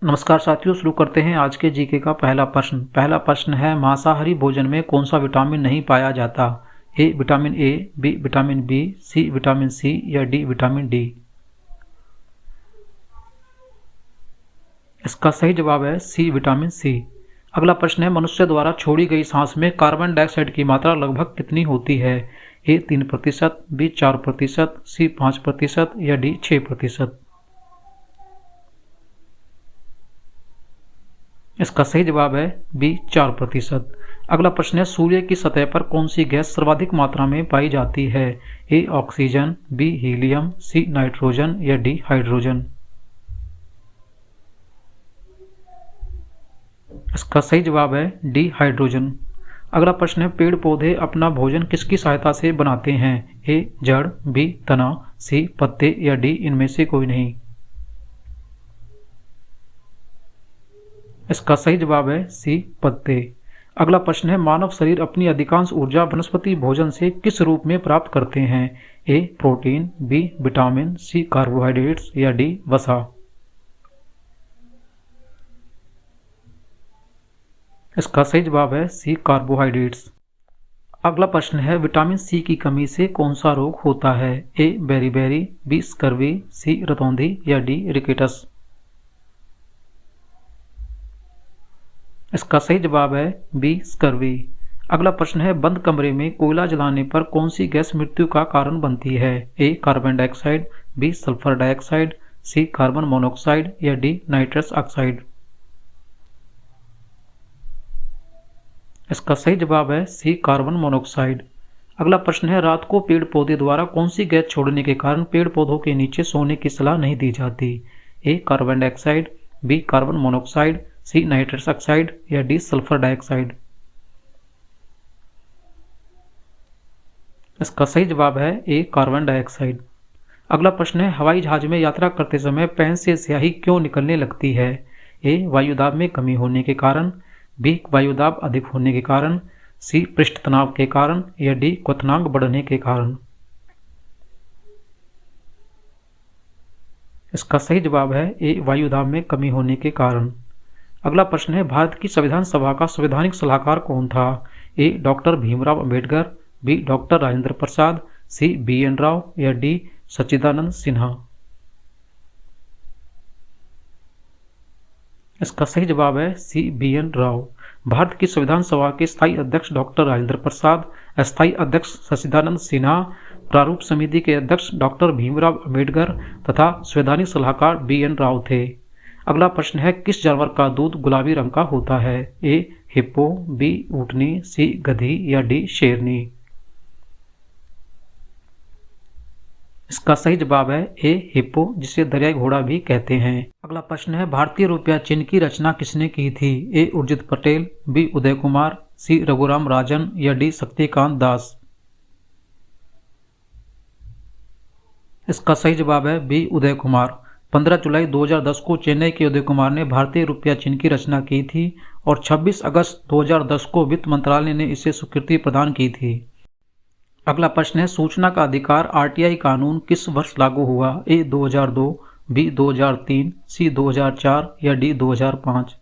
नमस्कार साथियों, शुरू करते हैं आज के जीके का पहला प्रश्न है मांसाहारी भोजन में कौन सा विटामिन नहीं पाया जाता? A vitamin A, B vitamin B, C vitamin C या डी विटामिन डी। इसका सही जवाब है सी विटामिन सी। अगला प्रश्न है मनुष्य द्वारा छोड़ी गई सांस में कार्बन डाइऑक्साइड की मात्रा लगभग कितनी होती है? ए 3%, बी 4%, सी 5% या डी 6%। इसका सही जवाब है बी 4%। अगला प्रश्न है सूर्य की सतह पर कौन सी गैस सर्वाधिक मात्रा में पाई जाती है? A oxygen, B helium, C nitrogen या डी हाइड्रोजन। इसका सही जवाब है डी हाइड्रोजन। अगला प्रश्न है पेड़ पौधे अपना भोजन किसकी सहायता से बनाते हैं? ए जड़, बी तना, सी पत्ते या डी इनमें से कोई नहीं। इसका सही जवाब है सी पत्ते। अगला प्रश्न है मानव शरीर अपनी अधिकांश ऊर्जा वनस्पति भोजन से किस रूप में प्राप्त करते हैं? ए प्रोटीन, बी विटामिन, सी कार्बोहाइड्रेट्स या डी वसा। इसका सही जवाब है सी कार्बोहाइड्रेट्स। अगला प्रश्न है विटामिन सी की कमी से कौन सा रोग होता है? ए बेरीबेरी, बी स्कर्वी, सी रतौंधी या डी रिकेटस। इसका सही जवाब है बी स्कर्वी। अगला प्रश्न है बंद कमरे में कोयला जलाने पर कौन सी गैस मृत्यु का कारण बनती है? A carbon dioxide, B sulphur dioxide, C carbon monoxide या डी नाइट्रस ऑक्साइड। इसका सही जवाब है सी कार्बन मोनोऑक्साइड। अगला प्रश्न है रात को पेड़ पौधे द्वारा कौन सी गैस छोड़ने के कारण पेड़ पौधों के नीचे सोने की सलाह नहीं दी जाती? A carbon dioxide, B carbon monoxide, C nitrous oxide या डी सल्फर डाइऑक्साइड। इसका सही जवाब है ए कार्बन डाइऑक्साइड। अगला प्रश्न है हवाई जहाज में यात्रा करते समय पेन से स्याही क्यों निकलने लगती है? ए वायुदाब में कमी होने के कारण, बी वायुदाब अधिक होने के कारण, सी पृष्ठ तनाव के कारण या डी क्वथनांक बढ़ने के कारण। इसका सही जवाब है ए वायुदाब में कमी होने के कारण। अगला प्रश्न है भारत की संविधान सभा का संवैधानिक सलाहकार कौन था? A doctor Bhimrao Ambedkar, B doctor Rajendra Prasad, C B N Rao या डी सच्चिदानंद सिन्हा। इसका सही जवाब है C B N Rao. Bharat की संविधान सभा के स्थायी अध्यक्ष डॉक्टर राजेंद्र प्रसाद, अस्थायी अध्यक्ष सच्चिदानंद सिन्हा, प्रारूप समिति के अध्यक्ष डॉक्टर भीमराव अंबेडकर तथा संवैधानिक सलाहकार बी एन राव थे। अगला प्रश्न है किस जानवर का दूध गुलाबी रंग का होता है? ए हिप्पो, बी ऊँटनी, सी गधी या डी शेरनी। इसका सही जवाब है ए हिप्पो, जिसे दरियाई घोड़ा भी कहते हैं। अगला प्रश्न है भारतीय रुपया चिन्ह की रचना किसने की थी? ए उर्जित पटेल, बी उदय कुमार, सी रघुराम राजन या डी शक्तिकांत दास। इसका सही जवाब है बी उदय कुमार। 15 जुलाई 2010 को चेन्नई के उदय कुमार ने भारतीय रुपया चिन्ह की रचना की थी और 26 अगस्त 2010 को वित्त मंत्रालय ने इसे स्वीकृति प्रदान की थी। अगला प्रश्न है सूचना का अधिकार आरटीआई कानून किस वर्ष लागू हुआ? ए 2002, बी 2003, सी 2004 या डी 2005।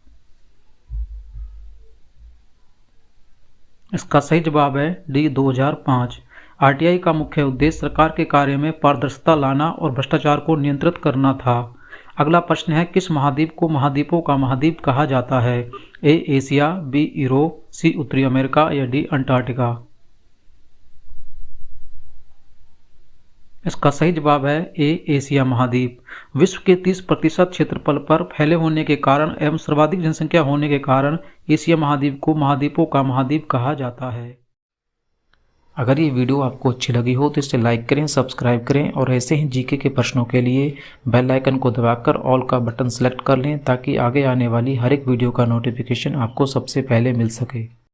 इसका सही जवाब है डी 2005। आरटीआई का मुख्य उद्देश्य सरकार के कार्य में पारदर्शिता लाना और भ्रष्टाचार को नियंत्रित करना था। अगला प्रश्न है किस महाद्वीप को महाद्वीपों का महाद्वीप कहा जाता है? ए एशिया, बी यूरोप, सी उत्तरी अमेरिका या डी अंटार्कटिका। इसका सही जवाब है ए एशिया महाद्वीप। विश्व के 30% क्षेत्रफल पर फैले होने के कारण एवं सर्वाधिक जनसंख्या होने के कारण एशिया महाद्वीप को महाद्वीपों का महाद्वीप कहा जाता है। अगर ये वीडियो आपको अच्छी लगी हो तो इसे लाइक करें, सब्सक्राइब करें और ऐसे ही जीके के प्रश्नों के लिए बेल आइकन को दबाकर ऑल का बटन सेलेक्ट कर लें ताकि आगे आने वाली हर एक वीडियो का नोटिफिकेशन आपको सबसे पहले मिल सके।